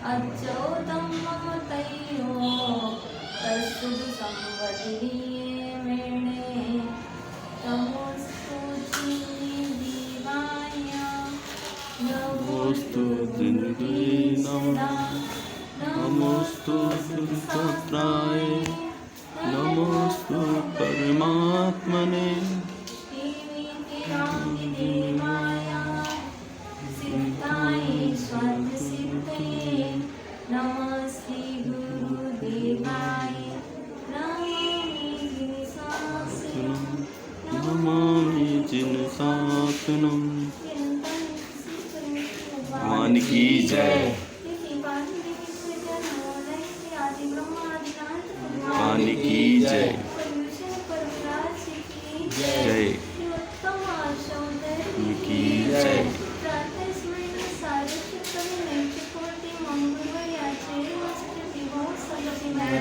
अच्युतं ममतयो तत्सुदु संवदनीये मेणे तमोस्तु जीवाय नमोस्तु सदा नमोस्तु सहस्राय नमोस्तु परमात्मने देवाय सिद्धाय स्वसिद्धये नमस्ते गुरुदेवाय नमामि जिनसासनम्। भगवान की जय। भगवान की जय। जय की जय।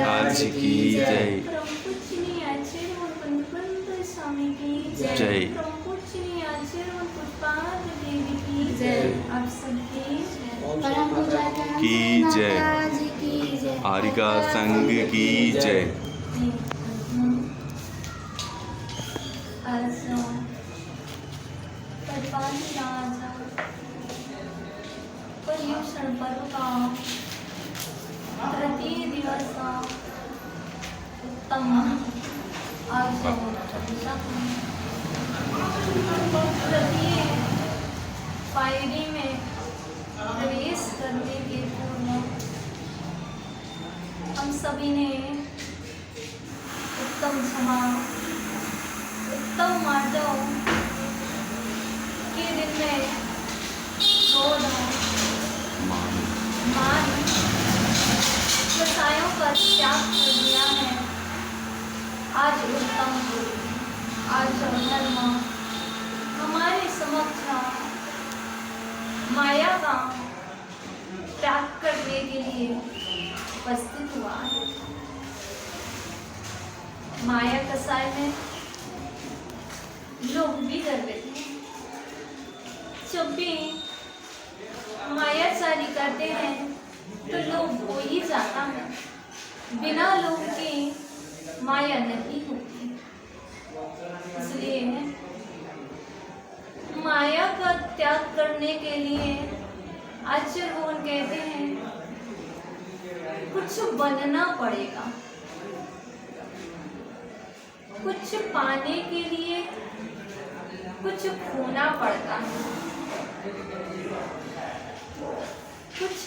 आज की जय। जय आप सबकी की जय। आरिका संघ की जय। पर्युषण पर्व का तृतीय दिवस उत्तम आज तृतीय पायरी में प्रवेश करने के पूर्व हम सभी ने उत्तम क्षमा उत्तम मार्जव के दिन में क्रोध मान व्यवसायों का त्याग कर दिया है। आज उत्तम आज धर्म हमारे समक्ष माया का त्याग करने के लिए उपस्थित हुआ है। माया कसाय में लोग भी गर्वित हैं। जब भी मायाचारी करते हैं तो लोग हो ही जाता है। बिना लोग की माया नहीं होती। इसलिए माया का त्याग करने के लिए आचार्य भगवान कहते हैं कुछ बनना पड़ेगा। कुछ पाने के लिए कुछ खोना पड़ता है। कुछ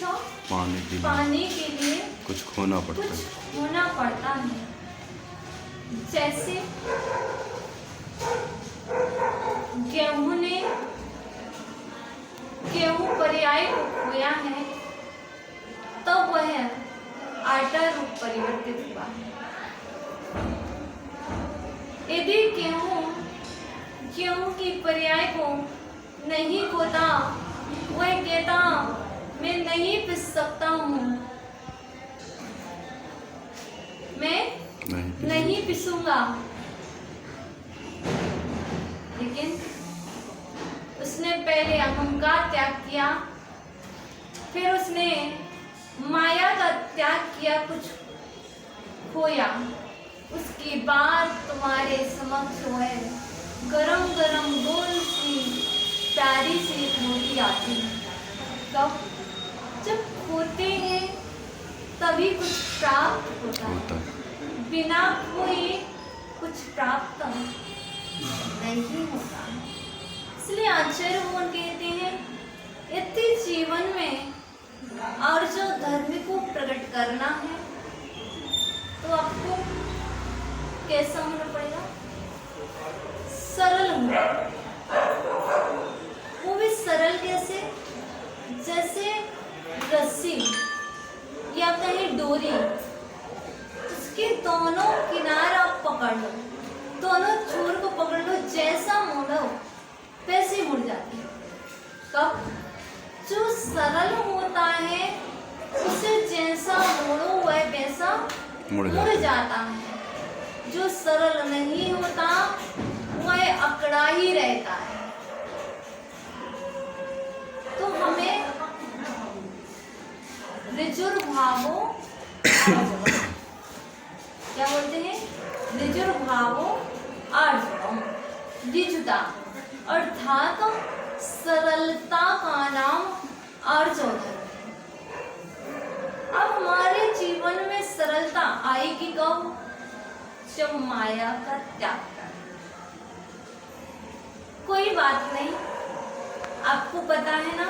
पाने के लिए कुछ खोना पड़ता है। खोना पड़ता है। जैसे गेहूं पर्याय को खोया है तब वह आटा रूप परिवर्तित हुआ है। यदि गेहूं की पर्याय को नहीं खोता वह कहता मैं नहीं पिस सकता हूँ, मैं नहीं पिसूंगा। लेकिन उसने पहले अहंकार त्याग किया, फिर उसने माया का त्याग किया, कुछ खोया। उसके बाद तुम्हारे समक्ष है गरम गरम गोल सी प्यारी सी रोटी आती है। कब? जब खोते हैं तभी कुछ प्राप्त होता है। बिना खोए कुछ प्राप्त नहीं होता। इसलिए आचार्य भगवान कहते हैं यदि जीवन में और जो धर्म को प्रकट करना है तो आपको कैसा होना पड़ेगा? सरल होना। वो भी सरल कैसे? जैसे रस्सी या कहीं डोरी, उसके दोनों किनारे आप पकड़ लो, दोनों छोर को पकड़ लो, जैसा मोड़ो वैसे मुड़ जाती है। कब? जो सरल होता है उसे जैसा मोड़ो वह वैसा मुड़ जाता है। जो सरल नहीं होता वह अकड़ा ही रहता है। तो हमें ऋजुर्भावो आर्जवम्। क्या बोलते हैं? ऋजुर्भावो आर्जवम्। ऋजुता अर्थात सरलता का नाम आर्जव धर्म है। अब हमारे जीवन में सरलता आएगी कब? जब माया का त्याग करें। कोई बात नहीं, आपको पता है ना,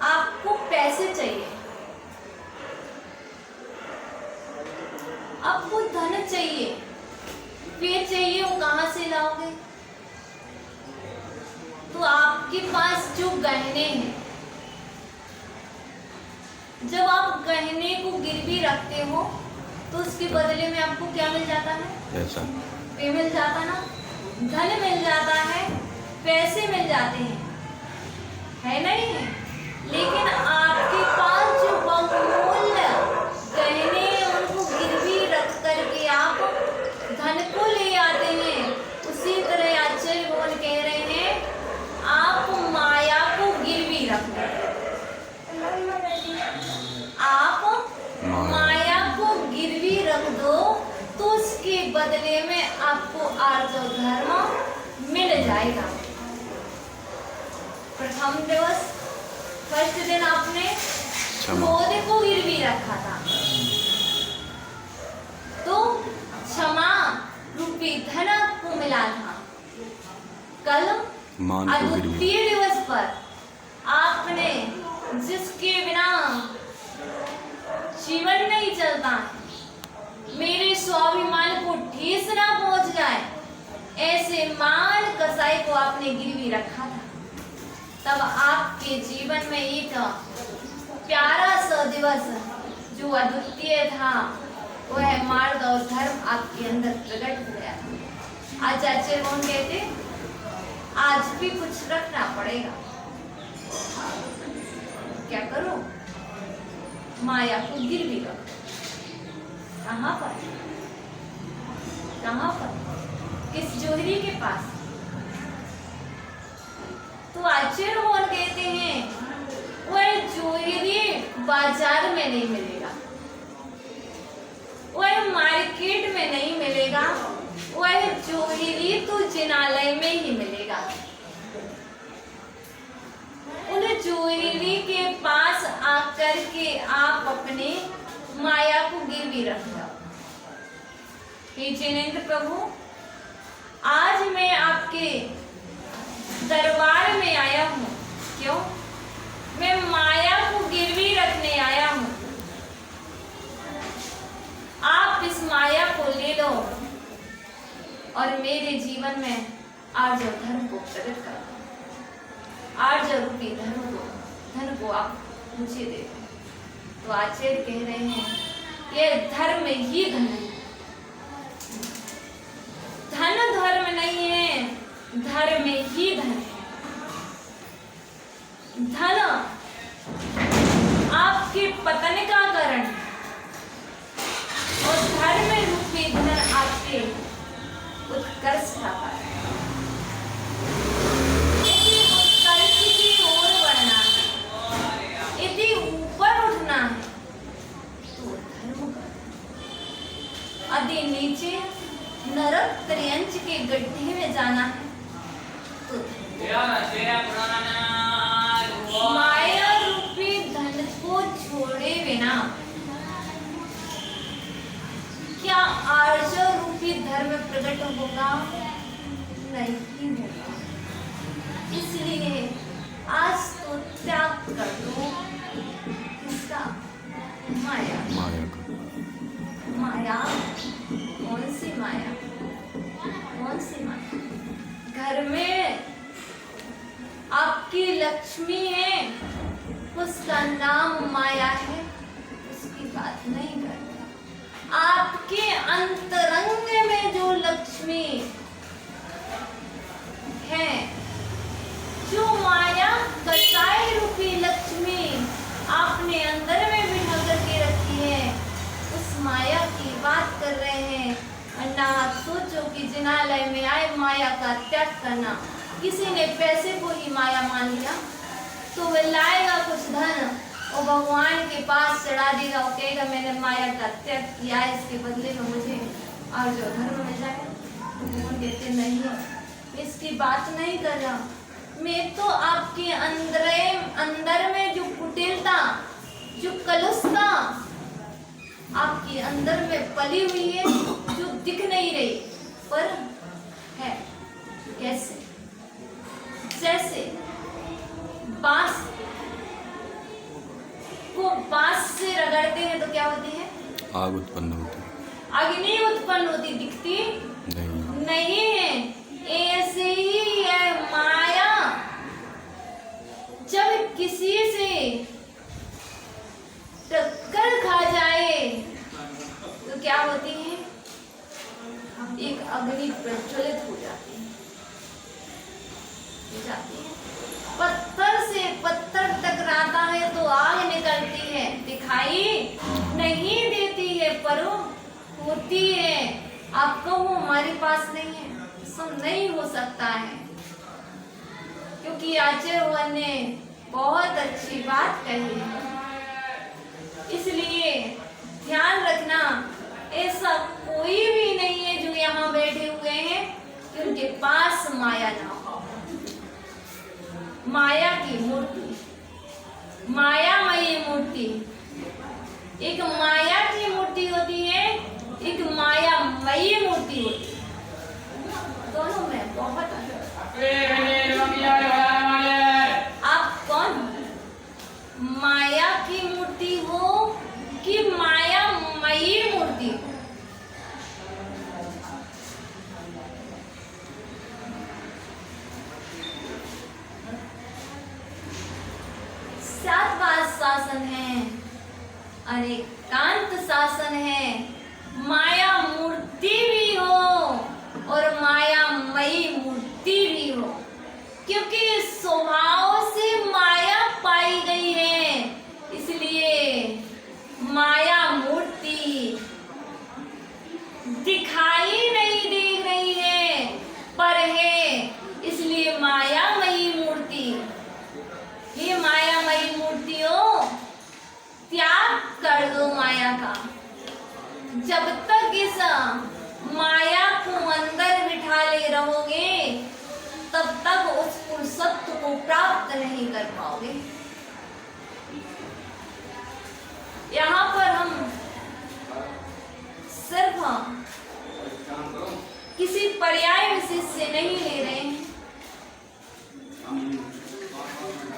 आपको पैसे चाहिए, आपको धन चाहिए, फिर चाहिए, वो कहां से लाओगे? तो आपके पास जो गहने हैं, जब आप गहने को गिरवी रखते हो तो उसके बदले में आपको क्या मिल जाता है? पैसा। पे मिल जाता ना, धन मिल जाता है, पैसे मिल जाते हैं, है नहीं है? लेकिन आपके पास जो बहुमूल्य गहने उनको गिरवी रख करके आप धन को ले आते हैं, उसी तरह आचार्य भगवान कह रहे हैं आप माया को गिरवी रख दो। आप माया को गिरवी रख दो तो उसके बदले में आपको आर्जव धर्म मिल जाएगा। प्रथम दिवस, फर्स्ट दिन आपने क्रोध को गिरवी रखा था, तो क्षमा रूपी धन आपको मिला था। कल द्वितीय दिवस पर आपने, जिसके बिना जीवन नहीं चलता, मेरे स्वाभिमान को ठेस ना पहुंच जाए, ऐसे मान कसाई को आपने गिरवी रखा था। तब आपके जीवन में एक प्यारा सा दिवस जो अद्वितीय था, वह मार्ग और धर्म आपके अंदर प्रकट हो गया था। आज आचार्य कौन कहते, आज भी कुछ रखना पड़ेगा। क्या करो? माया को गिरवी रखो। कहाँ पर? कहाँ पर? किस जोहरी के पास? तो आचार्य भगवान कहते हैं वह जोहरी बाजार में नहीं मिलेगा, वह मार्केट में नहीं मिलेगा, वह जोहरी तो जिनालय में ही मिलेगा। उन जोहरी के पास आकर के आप अपने माया को गिरवी रख दो। हे जिनेंद्र प्रभु, आज मैं आपके दरबार में आया हूँ। क्यों? मैं माया को गिरवी रखने आया हूँ। आप इस माया को ले लो और मेरे जीवन में आर्जव धर्म को प्रकट कर दो। आर्जव रूपी धन को आप मुझे दे दो। तो आचार्य कह रहे हैं ये धर्म ही धन है, धन धर्म नहीं है, धर्म ही धन है। धन आपके पतन का कारण और धर्म रूपी धन आपके उत्कर्ष का कारण। यदि उत्कर्ष की ओर बढ़ना है, यदि ऊपर उठना है तो धर्म करो। यदि नीचे नरक त्रयंच के गड्ढे में जाना है तो माया रूपी धन को छोड़े बिना क्या आर्जव रूपी धर्म प्रकट होगा? नहीं होगा। इसलिए आज तो त्याग कर दो किसका? माया। माया कौन सी माया? कौन सी माया? घर में आपकी लक्ष्मी है, उसका नाम माया है, उसकी बात नहीं करते। आपके अंतरंग में जो लक्ष्मी है, जो माया कसाई रूपी लक्ष्मी आपने अंदर में बिठा करके रखी है, उस माया की बात कर रहे हैं। अन्ना सोचो कि जिनालय में आए माया का त्याग करना। किसी ने पैसे को ही माया मान लिया तो वह लाएगा कुछ धन, वो भगवान के पास चढ़ा देगा, वो कहेगा मैंने माया का त्याग किया है, इसके बदले में मुझे और जो धर्म मिल जाए। भगवान कहते नहीं, मैं इसकी बात नहीं कर रहा, मैं तो आपके अंदर में जो कुटिलता, जो कलुषता आपके अंदर में पली हुई है, जो दिख नहीं रही पर है। कैसे? जैसे बांस को बांस से रगड़ते हैं तो क्या होती है? आग उत्पन्न होती है। अग्नि उत्पन्न होती, दिखती नहीं है। ऐसे ही है माया, जब किसी से टक्कर खा जाए तो क्या होती है? एक अग्नि प्रज्वलित हो जाती है। पत्थर से पत्थर टकराता है तो आग निकलती है, दिखाई नहीं देती है पर होती है। आप कहो हमारे पास नहीं है, सब नहीं हो सकता है, क्योंकि आचार्य ने बहुत अच्छी बात कही है। इसलिए ध्यान रखना, ऐसा कोई भी नहीं है जो यहाँ बैठे हुए हैं कि उनके पास माया ना हो। माया की मूर्ति, मायामयी मूर्ति, एक माया की मूर्ति होती है, एक मायामयी मूर्ति होती है। दोनों में बहुत आप कौन? माया की मूर्ति हो कि मायामयी मूर्ति हो? सातवां शासन है, अनेकांत शासन है। माया मूर्ति भी हो और मायामयी मूर्ति भी हो, क्योंकि स्वभाव से माया पाई गई है, इसलिए माया मूर्ति दिखाई नहीं दे रही है पर है, इसलिए मायामयी मूर्ति। ये मायामयी मूर्तियों, त्याग कर दो माया का। जब तक इस माया को अंदर बिठा ले रहोगे तब तक उस पुरुषत्व को प्राप्त नहीं कर पाओगे। यहाँ पर हम सिर्फ किसी पर्याय विशेष से नहीं ले रहे हैं,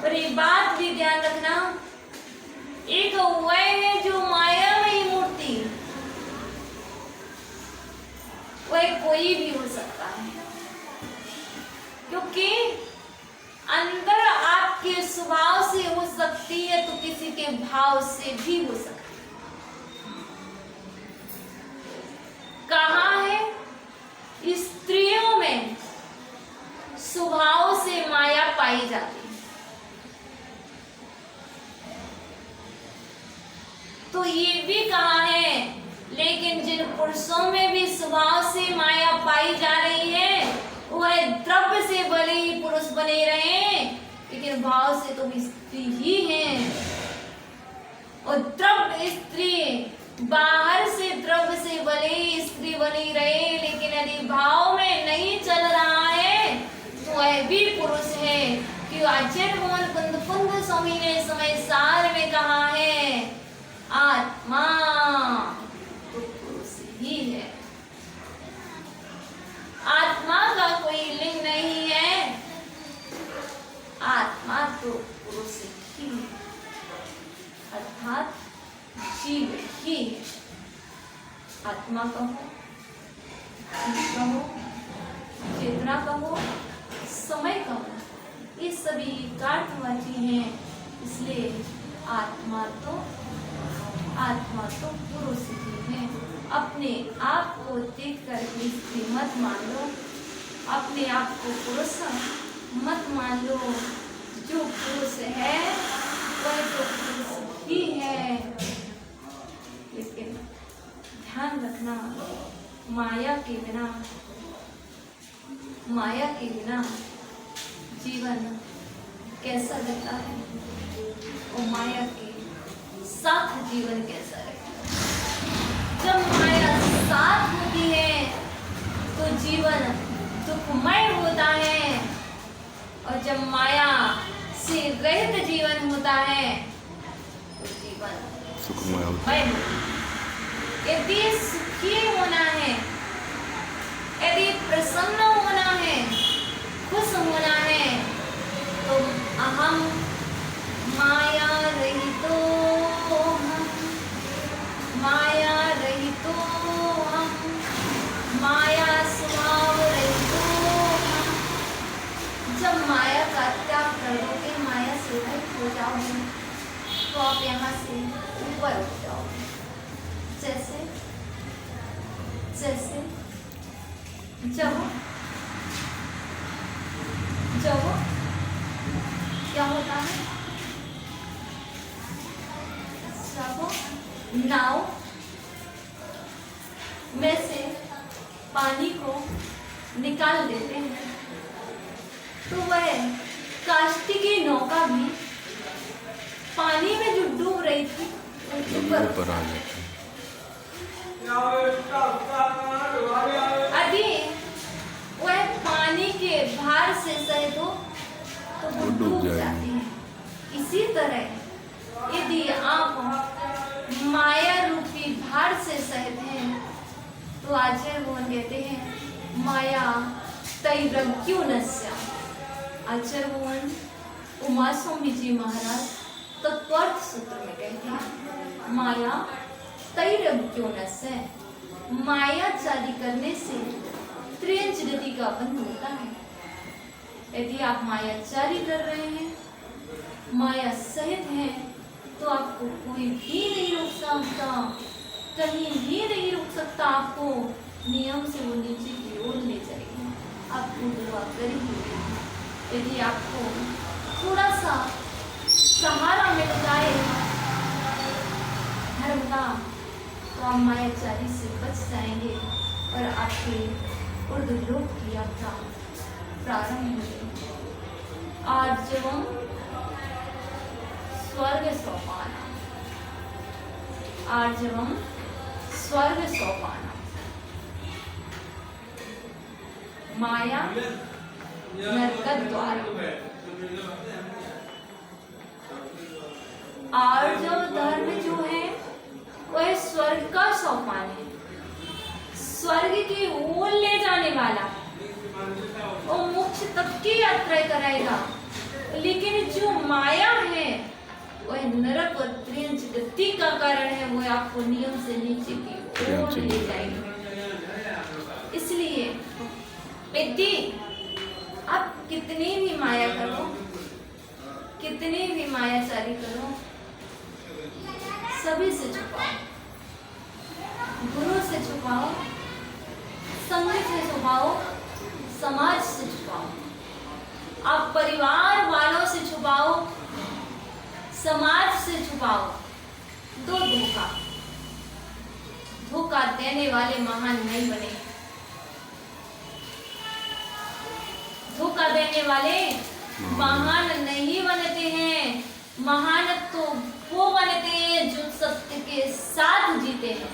पर ये बात भी ध्यान रखना, एक वह है जो मायामयी मूर्ति, वह कोई भी हो सकता है, क्योंकि अंदर आपके स्वभाव से हो सकती है तो किसी के भाव से भी हो सकती है। कहाँ है? स्त्रियों में स्वभाव से माया पाई जाती है, तो ये भी कहा है, लेकिन जिन पुरुषों में भी स्वभाव से माया पाई जा रही है वह द्रव्य से भले ही पुरुष बने रहे, लेकिन भाव से तो स्त्री ही है। और द्रव्य स्त्री, बाहर से द्रव्य से भले ही स्त्री बनी रहे, लेकिन यदि भाव में नहीं चल रहा है तो वह भी पुरुष है। कि आचार्य भगवान कुंद स्वामी ने समय सार में कहा है, आत्मा तो पुरुष ही है। आत्मा का कोई लिंग नहीं है, आत्मा तो पुरुष ही है, अर्थात जीव ही है। आत्मा कहो, चेतना कहो, समय कहो, ये सभी एकार्थवाची हैं, इसलिए आत्मा तो पुरुष ही है। अपने आप को देख कर स्त्री मत मान लो, अपने आप को पुरुष मत मान लो। जो पुरुष है वह तो पुरुष ही है, लेकिन ध्यान रखना, माया के बिना जीवन कैसा रहता है, वो माया के साथ जीवन कैसा रहेगा। जब माया साथ होती है तो जीवन दुखमय होता है, और जब माया से रहित जीवन होता है तो जीवन सुखमय होता सुखमय होता है। यदि सुखी होना है, यदि प्रसन्न होना है, खुश होना है, तो अहम माया रहितो हम, माया रहितो हम, माया स्वभाव रहितो हम। जब माया का त्याग कर दोगे, माया से रहित हो जाओगे, तो आप यहाँ से ऊपर उठ जाओगे। जैसे जैसे जब क्या होता है, जब नाव में से पानी को निकाल देते हैं तो वह काष्ठी नौका भी पानी में जो डूब रही थी है, ऊपर ऊपर आ जाता है। यदि वह पानी के भार से सहित हो तो वो डूब जाती है। इसी तरह यदि आप माया रूपी भार से सहित हैं तो आचार्य भगवान कहते हैं माया तैरज्ञोनस्य। आचार्य भगवान उमा स्वामी जी महाराज तत्वार्थ सूत्र में कहते हैं माया तैरज्ञोनस्य, मायाचारी करने से त्रियंच गति का बंध होता है। यदि आप मायाचारी कर रहे हैं, माया सहित हैं, तो आपको कोई भी नहीं रोक सकता, कहीं भी नहीं रोक सकता। आपको नियम से वो नीचे की ओर ले जाएगी, आपको दुआ करेगी। यदि आपको थोड़ा सा सहारा मिल जाए धर्म का, तो आप मायाचारी से बच जाएंगे और आपके ऊर्ध्वलोक की यात्रा प्रारंभ होगी। आर्जवम स्वर्ग सोपाना, आर्जवम स्वर्ग सोपाना। माया नरक द्वार, आर्जव धर्म जो है वह स्वर्ग का सोपान है, स्वर्ग की ओर ले जाने वाला, वो मोक्ष तक की यात्रा कराएगा। लेकिन जो माया है वह नरक और त्रियंच गति का कारण है, वो आपको नियम से नीचे की ओर ले जाएगी। इसलिए यदि आप कितनी भी माया करो, कितनी भी मायाचारी करो, सभी से छुपाओ, गुरु से छुपाओ, संघ से छुपाओ, समाज से छुपाओ, आप परिवार वालों से छुपाओ, समाज से छुपाओ। दो धोखा देने वाले महान नहीं बने। धोखा देने वाले महान नहीं बनते हैं। महान तो वो बनते हैं जो सत्य के साथ जीते हैं।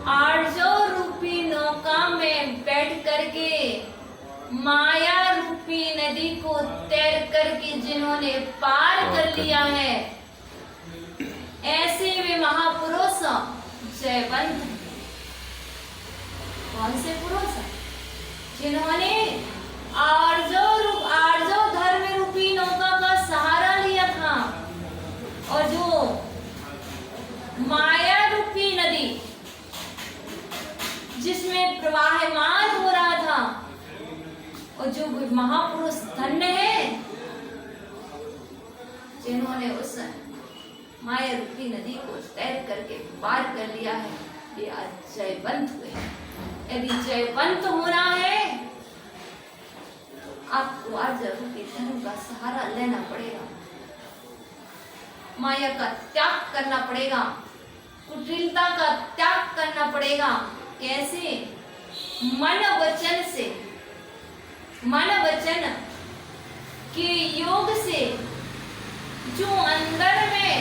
आर्जो रूपी नौका में बैठ करके माया रूपी नदी को तैर करके जिन्होंने पार कर लिया है, ऐसे वे महापुरुष जयवंत। कौन से पुरुष? जिन्होंने आर्जो धर्म रूपी नौका का सहारा लिया था, और जो माया रूपी नदी जिसमें प्रवाहमान हो रहा था, और जो महापुरुष धन्य है जिन्होंने उस माया रूपी नदी को तैर करके पार कर लिया है, वे आज जयवंत हुए। यदि जयवंत होना है, आपको आज रूपी धर्म का सहारा लेना पड़ेगा, माया का त्याग करना पड़ेगा, कुटिलता का त्याग करना पड़ेगा। कैसे? मन वचन से। मन वचन के योग से जो अंदर में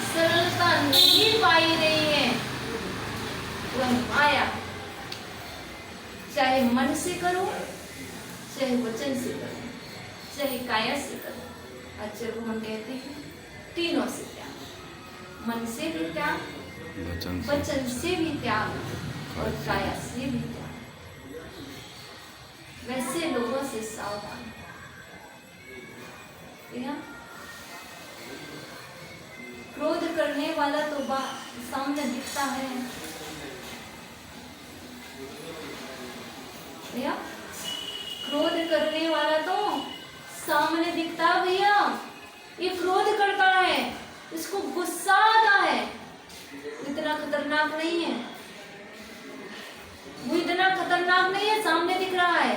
सरलता नहीं पाई रही है वह माया, चाहे मन से करो, चाहे वचन से करो, चाहे काया से करो। अक्षर को हम कहते हैं तीनों से त्याग, मन से भी त्याग, वचन से भी त्याग और काया से भी त्याग। वैसे लोगों से सावधान। क्रोध करने वाला तो सामने दिखता है भैया, क्रोध करने वाला तो सामने दिखता है भैया। ये क्रोध करता है, इसको गुस्सा आता है, इतना खतरनाक नहीं है, वो इतना खतरनाक नहीं है, सामने दिख रहा है।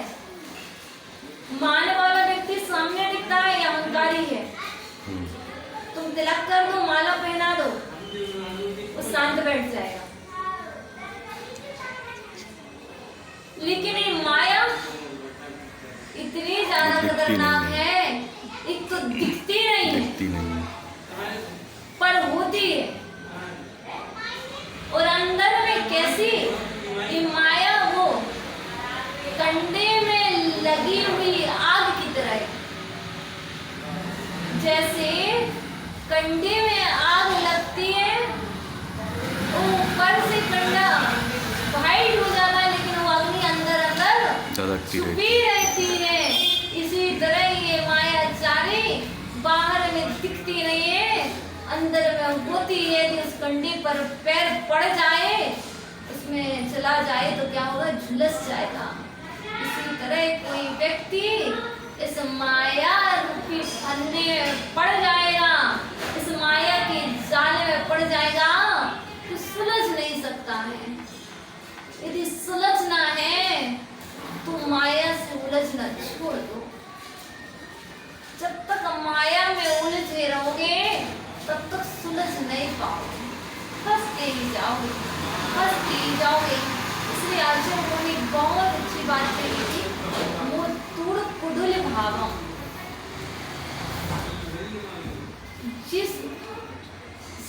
मान वाला व्यक्ति सामने दिखता है, ये अहंकारी है। तुम तिलक कर दो, माला पहना दो, वो शांत बैठ जाएगा। लेकिन ये माया इतनी ज्यादा खतरनाक है, एक तो दिखती नहीं है पर होती है। और अंदर में कैसी ये माया, वो कंडे में लगी हुई आग की तरह है। जैसे कंडे में आग लगती है, ऊपर से कंडा वाइट हो जाता है, लेकिन वो अग्नि अंदर छुपी रहती है। इसी तरह ये माया चारी बाहर में दिखती नहीं है, अंदर में होती है। उस कंडे पर पैर पड़ जाए, उसमें चला जाए तो क्या होगा, झुलस जाएगा। इसी तरह कोई व्यक्ति इस माया रूपी फंदे में पड़ जाएगा, इस माया के जाल में पड़ जाएगा तो सुलझ नहीं सकता है। यदि सुलझना है तो माया से उलझना छोड़ दो। जब तक माया में उलझे रहोगे तब तक सुलझ नहीं पाओगे, फंसते ही जाओगे, फंसते ही जाओगे। इसलिए अर्जुन को भी बहुत अच्छी बात कही थी, वो तूड़ कुडुल भावम। जिस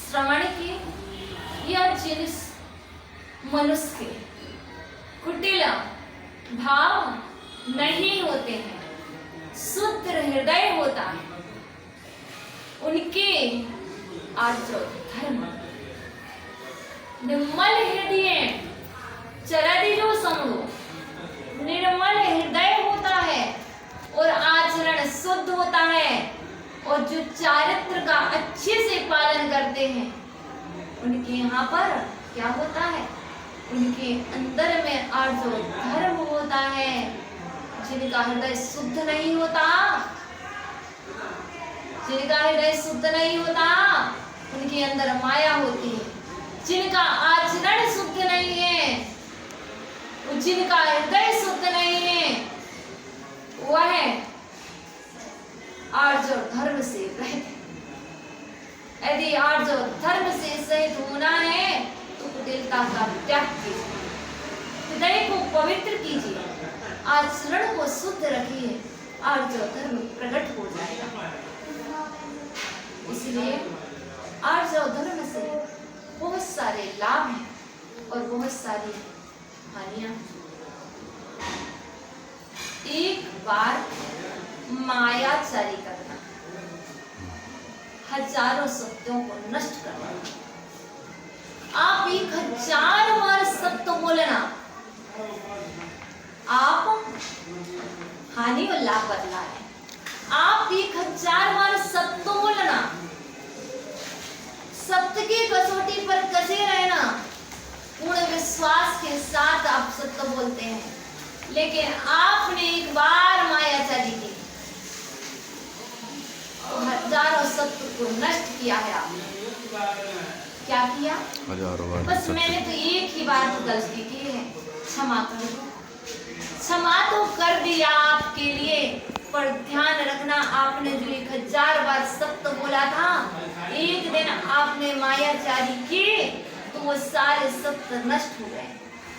श्रवण की या जिस मनुष्य के कुटिल भाव नहीं होते हैं, शुद्ध हृदय होता है, उनके आर्जव धर्म निर्मल हृदय चरदि जो समूह, निर्मल हृदय होता है और आचरण शुद्ध होता है। और जो चारित्र का अच्छे से पालन करते हैं उनके यहाँ पर क्या होता है, उनके अंदर में आर्जव धर्म होता है। जिनका हृदय शुद्ध नहीं होता, जिनका हृदय शुद्ध नहीं होता, उनके अंदर माया होती है। जिनका आचरण शुद्ध नहीं है, जिनका हृदय शुद्ध नहीं है, वह आर्जव धर्म से रहित। यदि आर्जव धर्म से सहित होना है तो कुटिलता का त्याग कीजिए, हृदय को पवित्र कीजिए, आचरण को शुद्ध रखिए, आर्जव धर्म प्रकट हो जाएगा। इसलिए आर्जव धर्म से बहुत सारे लाभ हैं और बहुत सारी हानियां। एक बार मायाचारी करना, हजारों सत्यों को नष्ट करना। आप 1000 बार सत्य बोलना, आप हानि और लाभ बदला है। आप 1000 बार सत्य बोलना, सत्य की कसौटी पर कसे रहना, पूर्ण विश्वास के साथ आप सत्य बोलते हैं। लेकिन आपने एक बार मायाचारी की तो हजारों सत्य को नष्ट किया है। आपने क्या किया? बस मैंने तो एक ही बार तो गलती की है, क्षमा कर दो। क्षमा तो कर दिया आपके लिए, पर ध्यान रखना, आपने जो 1000 बार सत्य बोला था, एक दिन आपने मायाचारी की तो वो सारे सत्य नष्ट हो गए।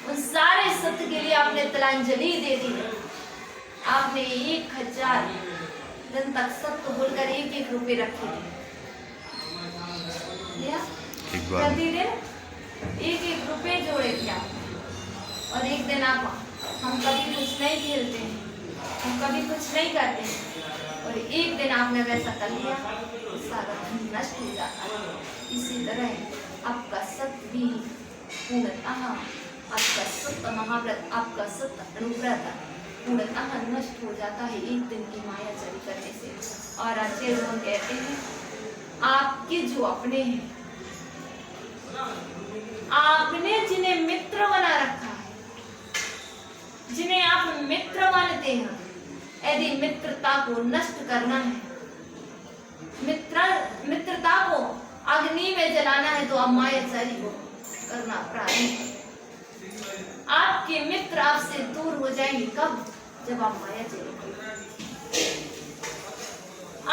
उन सारे सत्य के लिए आपने तिलांजलि दे दी। आपने 1000 दिन तक सब तो बोलकर 1-1 रुपए रखे थे। एक बार प्रतिदिन 1-1 रुपए जोड़े थे आप। और एक दिन आप, हम कभी कुछ नहीं खेलते हैं, हम कभी कुछ नहीं करते हैं, और एक दिन आपने वैसा कर लिया तो सारा धन नष्ट हो जाता है। इसी तरह आपका सत्य भी पूर्णतः, आपका सत्य महाव्रत, आपका सत्य अनुव्रत पूर्णतः नष्ट हो जाता है एक दिन की मायाचारी करने से। और आचार्य हम कहते हैं आपके जो अपने हैं, आपने जिन्हें मित्र बना रखा है, जिन्हें आप मित्र मानते हैं, यदि मित्रता को नष्ट करना है, मित्रता को अग्नि में जलाना है, तो आप मायाचारी को करना प्रारंभ करें। आपके मित्र आपसे दूर हो जाएंगे कब? जब आप मायाचारी करेंगे।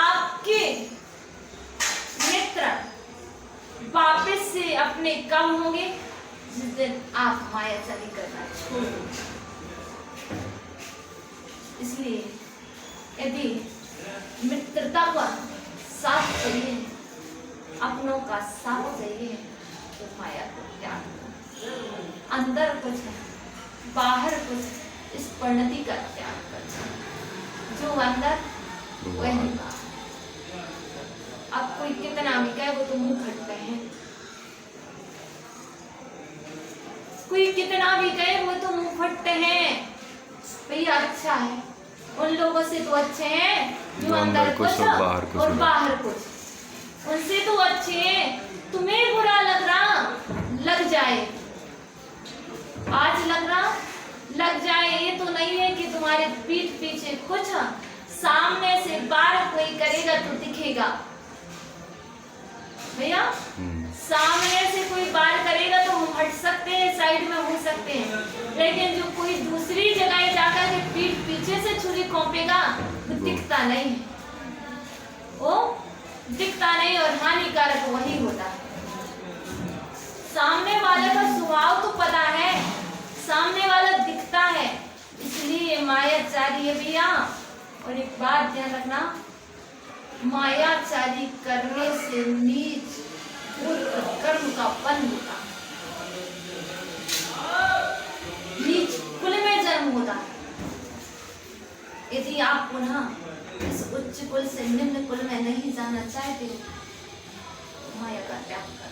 आपके मित्र वापस से अपने कम होंगे जिस दिन आप मायाचारी करना छोड़ देंगे। इसलिए यदि मित्रता का साथ चाहिए, अपनों का साथ चाहिए, तो माया को त्याग करो। अंदर कुछ है, बाहर कुछ है, इस परिणति का त्याग करो। जो अंदर वही बाहर। अब कोई कितना भी कहे वो तो मुंह फटते हैं, कोई कितना भी कहे वो तो मुंह फटते हैं। भैया अच्छा है, उन लोगों से तो अच्छे हैं जो अंदर कुछ और बाहर कुछ, उनसे तो अच्छे हैं। तुम्हें बुरा लग रहा, लग जाए, आज लग रहा लग जाए। ये तो नहीं है कि तुम्हारे पीठ पीछे कुछ, सामने से बार कोई करेगा तो दिखेगा। भैया सामने से कोई बार करेगा तो हम हट सकते हैं, साइड में हो सकते हैं, लेकिन जो कोई दूसरी जगह जाकर के पीठ पीछे से छुरी खोपेगा वो दिखता नहीं है, वो दिखता नहीं, और हानिकारक वही होता है। सामने वाले का स्वभाव तो पता है, सामने वाला दिखता है, इसलिए मायाचारी है भैया। और एक बात ध्यान रखना, मायाचारी करने से नीच कर्म का बंध होता है, नीच कुल में जन्म होता है। यदि आप पुनः इस उच्च कुल से निम्न कुल में नहीं जाना चाहते तो माया का त्याग कर।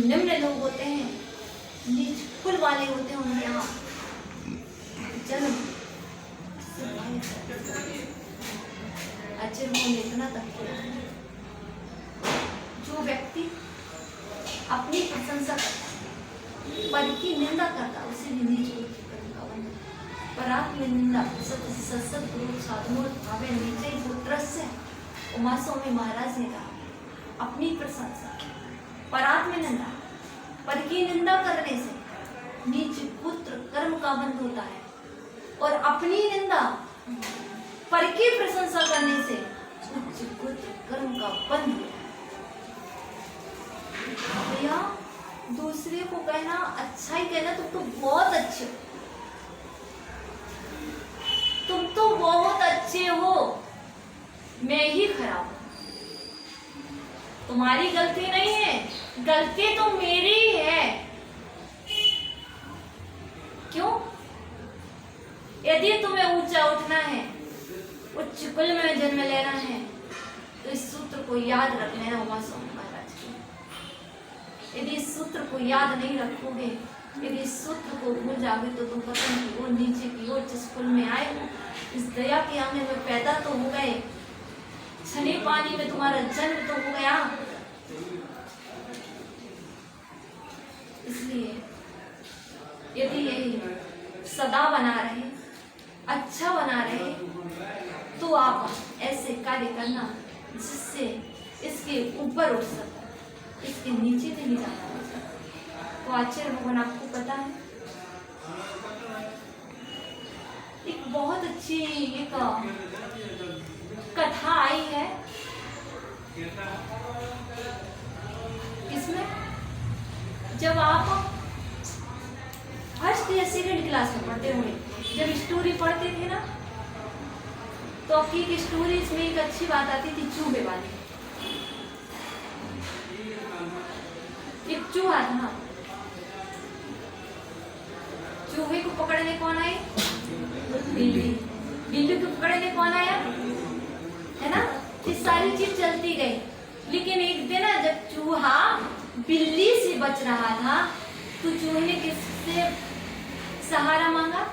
निम्न लोग होते हैं, नीच कुल वाले होते हैं, उनके यहाँ जन्म अचर होने इतना तक किया। जो व्यक्ति अपनी प्रशंसा करता है, पर की निंदा करता है, उसे भी नीच का बंधन। परात में निंदा सत्सत गुरु साधुमूल भावे नीचे पुत्रस्य। उमा स्वामी महाराज ने कहा अपनी प्रशंसा, परात में निंदा, पर की निंदा करने से नीच पुत्र कर्म का बंध होता है, और अपनी निंदा पर की प्रशंसा करने से उच्च पुत्र कर्म का बंध होता है। भैया दूसरे को कहना अच्छा ही कहना, तुम तो बहुत अच्छे हो, तुम तो बहुत अच्छे हो, मैं ही खराब हूं। तुम्हारी गलती नहीं है, गलती तो मेरी है। क्यों? यदि तुम्हें ऊंचा उठना है, उच्च कुल में जन्म लेना है, तो इस सूत्र को याद रख लेना उमा स्वामी महाराज की। यदि इस सूत्र को याद नहीं रखोगे, यदि इस सूत्र को भूल जाओगे, तो तुम पतन की ओर, नीचे की ओर जिस कुल में आए हो, इस दया के आंगन में पैदा तो हो गए, छने पानी में तुम्हारा जन्म तो हो गया। इसलिए यदि यही सदा बना रहे, अच्छा बना रहे, तो आप ऐसे कार्य करना जिससे इसके ऊपर उठ सके, इसके नीचे नहीं जाना हो सकता। तो आचार्य भगवान आपको पता है, एक बहुत अच्छी एक कथा आई है, इसमें जब आप फर्स्ट या सेकंड क्लास में पढ़ते होंगे, जब स्टोरी पढ़ते थे ना, तो आपकी स्टोरीज में एक अच्छी बात आती थी चूहे वाली। एक चूहा था, चूहे को पकड़ने कौन आए? बिल्ली। बिल्ली को पकड़ने कौन आया? है ना? ये सारी चीज चलती गई, लेकिन एक दिन ना जब चूहा बिल्ली से बच रहा था तो चूहे ने किससे सहारा मांगा?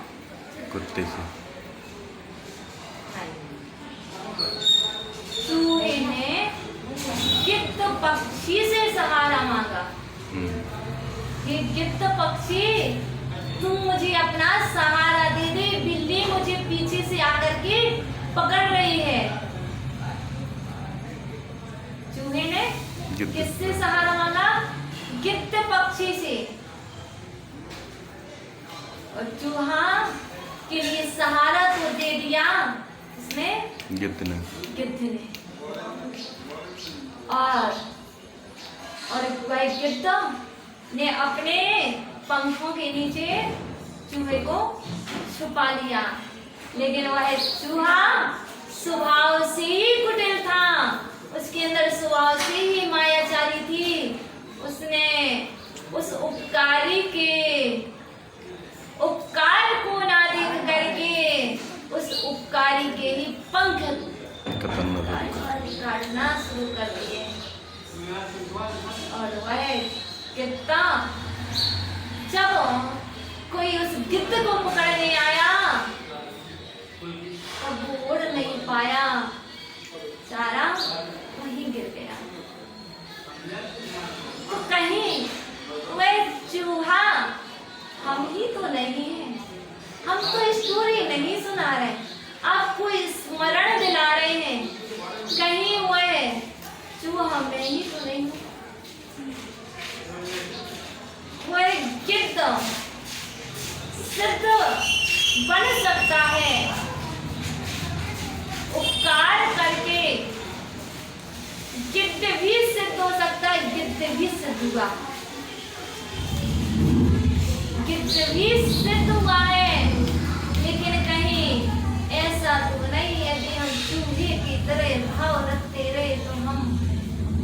कुत्ते से। चूहे ने गिद्ध पक्षी से सहारा मांगा कि गिद्ध पक्षी तू मुझे अपना सहारा दे दे, बिल्ली मुझे पीछे से आकर के पकड़ रही है। चूहे ने किससे सहारा मांगा? गिद्ध पक्षी से। और चूहा के लिए सहारा तो दे दिया इसने, गिद्ध ने। गिद्ध ने। और वह गिद्ध ने अपने पंखों के नीचे चूहे को छुपा लिया, लेकिन वह चूहा स्वभाव से ही कुटिल था, उसके अंदर स्वभाव से ही मायाचारी थी। उसने उस उपकारी के उपकार को ना देख करके उस उपकारी के ही पंख काटना शुरू कर दिए। और वह गिद्ध जब कोई उस गिद्ध को पकड़ने आया तब वो उड़ नहीं पाया, चारा वहीं गिर गया। तो कहीं वह चूहा हम ही तो नहीं है, हम तो स्टोरी नहीं सुना रहे, आपको स्मरण दिला रहे हैं। कहीं वह चूहा मैं ही तो नहीं हूँ। वह गिद्ध सिद्ध बन सकता है, उपकार करके गिद्ध भी सिद्ध हो सकता है, गिद्ध भी सिद्ध हुआ, गिद्ध भी सिद्ध हुआ है। लेकिन कहीं ऐसा तो नहीं है कि हम चूहे की तरह भाव रखते रहे तो हम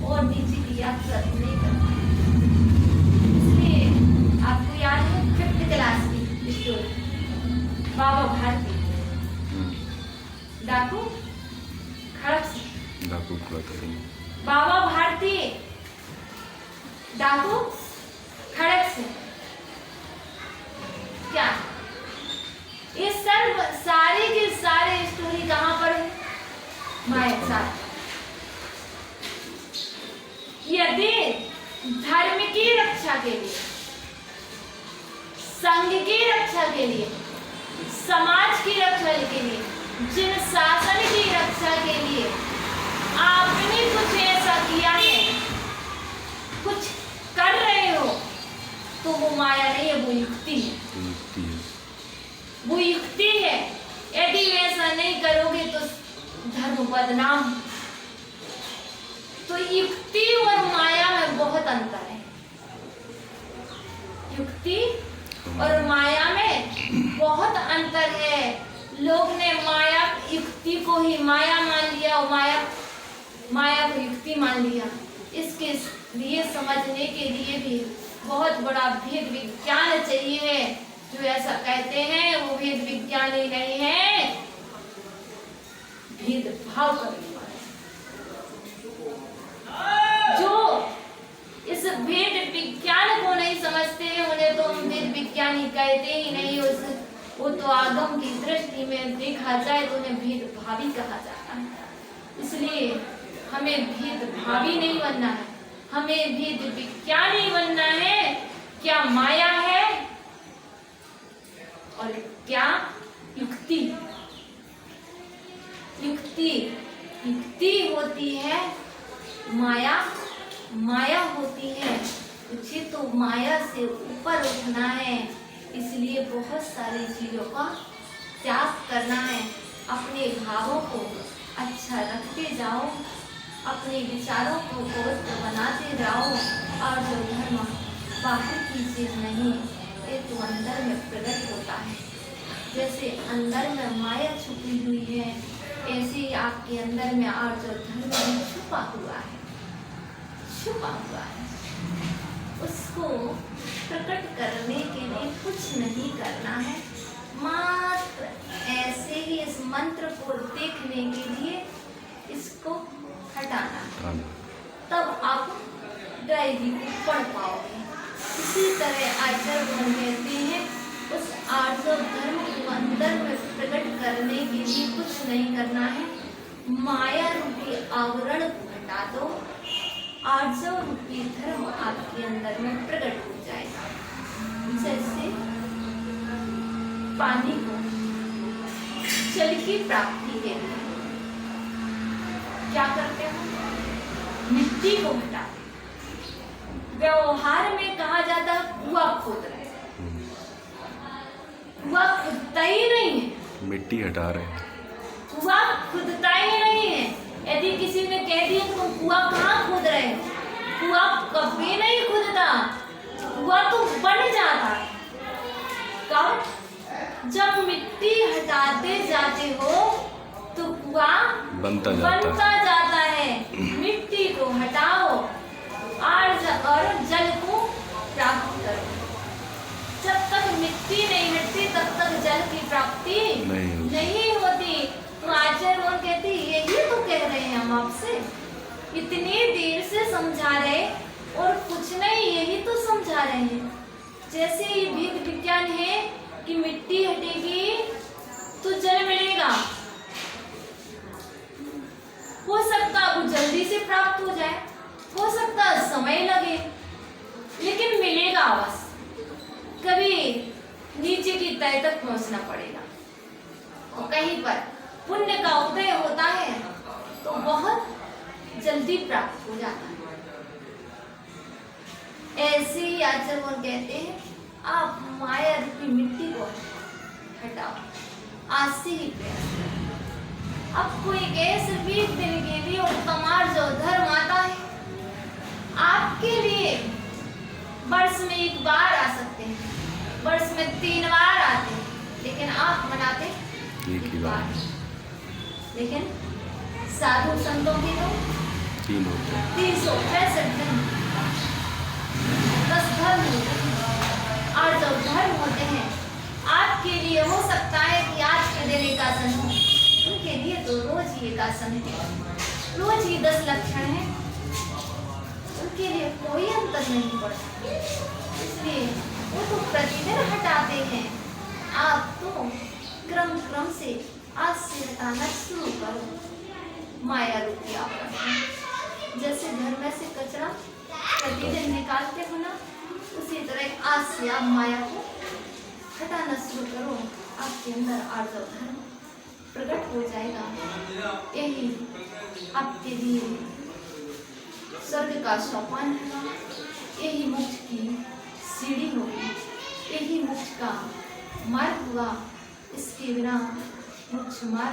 और नीचे की यात्रा नहीं करते। इसलिए आपको याद है 5th क्लास की स्टोरी, बाबा भारती डाकू खड़क से। बाबा भारती डाकू खड़क से। क्या ये सारी की सारी स्टोरी कहाँ पर है? माया साथ। यदि धर्म की रक्षा के लिए, संघ की रक्षा के लिए, समाज की रक्षा के लिए, जिन शासन की रक्षा के लिए आपने कुछ ऐसा किया है, कुछ कर रहे हो, तो वो माया नहीं है, वो युक्ति है। वो युक्ति है। यदि वैसा नहीं करोगे तो धर्म बदनाम। तो युक्ति और माया में बहुत अंतर है। युक्ति और माया में बहुत अंतर है। लोग ने माया युक्ति को ही माया मान लिया और माया को युक्ति मान लिया। इसके लिए समझने के लिए भी बहुत बड़ा भेद विज्ञान चाहिए। जो ऐसा कहते हैं वो भेद विज्ञान ही नहीं है, भेदभाव करने वाले। जो इस भेद विज्ञान को नहीं समझते उन्हें तो हम भेद विज्ञान ही कहते ही नहीं। वो तो आगम की दृष्टि में देखा जाए तो उन्हें भेदभावी कहा जाता है। इसलिए हमें भेदभावी नहीं बनना है, हमें भेद विज्ञानी बनना है। क्या माया है और क्या युक्ति? युक्ति होती है माया, माया होती है मुझे तो माया से ऊपर उठना है। इसलिए बहुत सारी चीजों का त्याग करना है। अपने भावों को अच्छा रखते जाओ, अपने विचारों को पवित्र बनाते जाओ। और जो धर्म बाहर की चीज नहीं, ये तो अंदर में प्रकट होता है। जैसे अंदर में माया छुपी हुई है, ऐसे ही आपके अंदर में आर्ज और धर्म भी छुपा हुआ है, छुपा हुआ है। उसको प्रकट करने के लिए कुछ नहीं करना है, मात्र ऐसे ही इस मंत्र को देखने के लिए इसको हटाना है, तब आप डायरी को पढ़ पाओगे। इसी तरह आचरण कहते हैं उस आर्ज और धर्म को अंदर में प्रकट करने के लिए कुछ नहीं करना है, माया रूपी आवरण को हटा दो, आर्ज रूपी धर्म आपके अंदर में प्रकट हो जाएगा। जैसे पानी को जल की प्राप्ति के लिए क्या करते हो, मिट्टी को हटाते। व्यवहार में कहा जाता है कुआं खोद रहे, कुआं खुदता ही नहीं है, मिट्टी हटा रहे हैं। कुआं खुदता ही नहीं है। यदि किसी ने कह दिया तुम कुआं कहाँ खोद रहे हो, कुआं कभी नहीं खुदता, कुआं तो बन जाता है। कब? जब मिट्टी हटाते जाते हो तो कुआं बनता जाता है। मिट्टी को हटाओ और जल को प्राप्त करो। जब तक मिट्टी नहीं हटती तब तक जल की प्राप्ति नहीं होती। तो आचार्य कहते यही तो कह रहे हैं हम आपसे, इतनी देर से समझा रहे और कुछ नहीं, यही तो समझा रहे हैं। जैसे ये वेद विज्ञान है कि मिट्टी हटेगी तो जल मिलेगा, हो सकता है वो जल्दी से प्राप्त हो जाए, हो सकता है समय लगे, लेकिन मिलेगा अवश्य। कभी नीचे की तह तक पहुंचना पड़ेगा और कहीं पर पुण्य का उदय होता है तो बहुत जल्दी प्राप्त हो जाता है। ऐसे ही आचार्य कहते हैं आप माया रूपी मिट्टी को हटाओ, आज से ही प्रयास करो। अब कोई गैस 20 दिन के लिए उत्तम जो धर्म आता है आपके लिए, वर्ष में एक बार आ सकते हैं, वर्ष में 3 बार आते हैं, लेकिन आप मनाते एक ही बार। लेकिन साधु संतों की तो 3 होते हैं, 365 दिन 10 धर्म होते हैं और जो धर्म होते हैं आपके लिए हो सकता है कि आज के दिन एकादश हो, उनके लिए तो रोज ही एकादश है, रोज ही 10 लक्षण है, उनके लिए कोई अंतर नहीं पड़ता। इसलिए वो तो प्रतिदिन हटाते हैं, आप तो क्रम क्रम से आज से हटाना शुरू करो माया रूपी आवरण। जैसे घर में से कचरा प्रतिदिन निकालते हो ना, उसी तरह आज से आप माया को हटाना शुरू करो, आपके अंदर आर्जव धर्म प्रकट हो जाएगा। यही आपके लिए स्वर्ग का सोपान है, यही मोक्ष की सीढ़ी होगी, यही मोक्ष का मार्ग हुआ। इसके बिना मोक्ष मार्ग